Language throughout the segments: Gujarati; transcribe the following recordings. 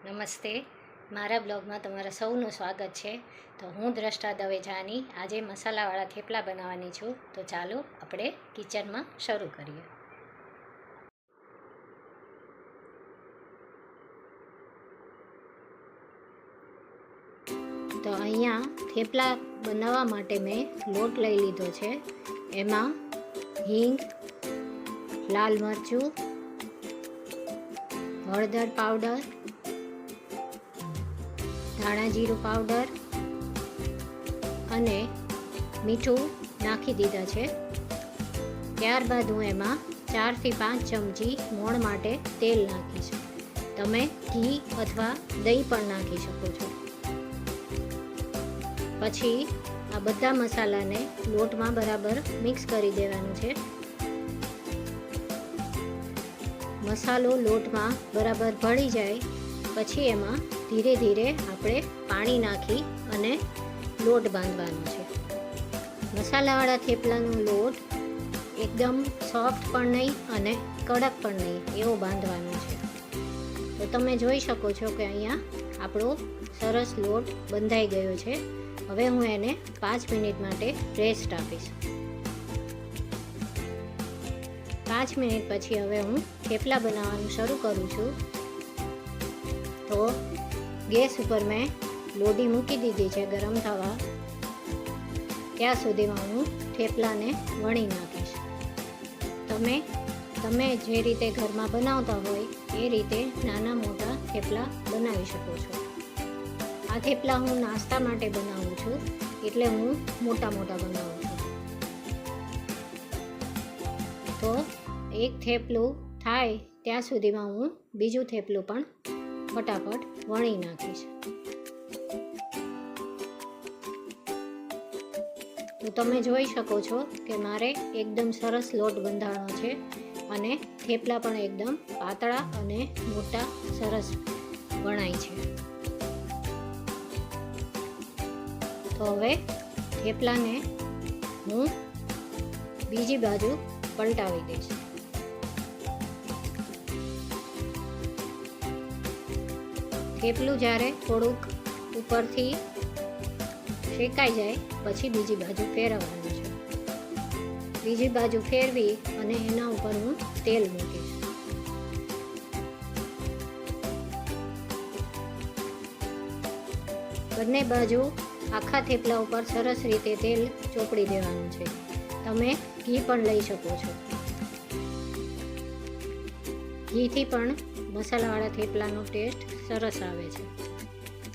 નમસ્તે, મારા બ્લોગમાં તમારા સૌનું સ્વાગત છે. તો હું દ્રષ્ટા દવેજાની આજે મસાલાવાળા થેપલા બનાવવાની છું. તો ચાલો આપણે કિચનમાં શરૂ કરીએ. તો અહીંયા થેપલા બનાવવા માટે મેં લોટ લઈ લીધો છે. એમાં હિંગ, લાલ મરચું, હળદર પાવડર, ધાણા જીરું પાવડર અને મીઠું નાખી દીધા છે. ત્યારબાદ હું એમાં 4 થી 5 ચમચી મોણ માટે તેલ નાખીશ. તમે ઘી અથવા દહીં પણ નાખી શકો છો. પછી આ બધા મસાલાને લોટમાં બરાબર મિક્સ કરી દેવાનું છે. મસાલો લોટમાં બરાબર ભળી જાય પછી એમાં ધીરે ધીરે આપણે પાણી નાખી અને લોટ બાંધવાનો છે. મસાલાવાળા થેપલાનો લોટ એકદમ સોફ્ટ પણ નહીં અને કડક પણ નહીં એવો બાંધવાનો છે. તો તમે જોઈ શકો છો કે અહીંયા આપણો સરસ લોટ બંધાઈ ગયો છે. હવે હું એને 5 મિનિટ માટે રેસ્ટ આપીશ. 5 મિનિટ પછી હવે હું થેપલા બનાવવાનું શરૂ કરું છું. તો ગેસ ઉપર મેં લોઢી મૂકી દીધી છે ગરમ થવા. ત્યાં સુધીમાં હું થેપલાને વણી નાખીશ. તમે જે રીતે ઘરમાં બનાવતા હોય એ રીતે નાના મોટા થેપલા બનાવી શકો છો. આ થેપલા હું નાસ્તા માટે બનાવું છું એટલે હું મોટા બનાવું છું. તો એક થેપલું થાય ત્યાં સુધીમાં હું બીજું થેપલું પણ ફટાફટ વણી નાખીશ. તો તમે જોઈ શકો છો કે મારે એકદમ સરસ લોટ બંધાણો છે અને થેપલા પણ એકદમ પાતળા અને મોટા સરસ વણાય છે. તો હવે થેપલાને હું બીજી બાજુ પલટાવી દઈશ. થેપલું જ્યારે થોડુંક ઉપરથી શેકાઈ જાય પછી બીજી બાજુ ફેરવવાનું છે. બીજી બાજુ ફેરવી અને એના ઉપર હું તેલ મૂકીશ. બંને બાજુ આખા થેપલા ઉપર સરસ રીતે તેલ ચોપડી દેવાનું છે. તમે ઘી પણ લઈ શકો છો. ઘીથી પણ મસાલાવાળા થેપલાનો ટેસ્ટ સરસ આવે છે.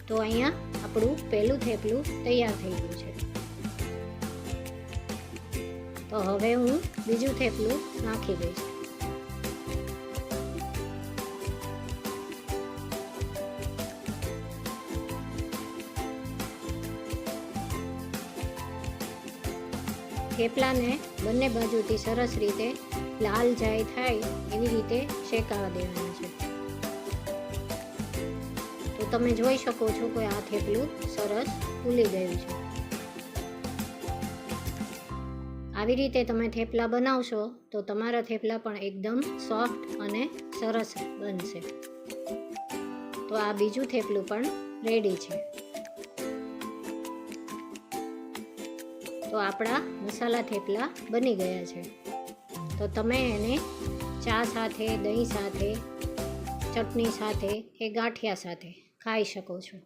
તો અહીંયા આપણું પહેલું થેપલું તૈયાર થઈ ગયું છે. તો હવે હું બીજું થેપલું નાખી દઈશ. થેપલાને બંને બાજુથી સરસ રીતે લાલ જાય થાય એવી રીતે શેકાવા દેવાનું છે. તો તમે જોઈ શકો છો કે આ થેપલું સરસ ફૂલી ગયું છે. આવી રીતે તમે થેપલા બનાવશો તો તમારા થેપલા પણ એકદમ સોફ્ટ અને સરસ બનશે. તો આ બીજું થેપલું પણ રેડી છે. તો આપણા મસાલા થેપલા બની ગયા છે. તો તમે એને ચા સાથે, દહીં સાથે, ચટણી સાથે કે ગાંઠિયા સાથે ખાઈ શકો છો.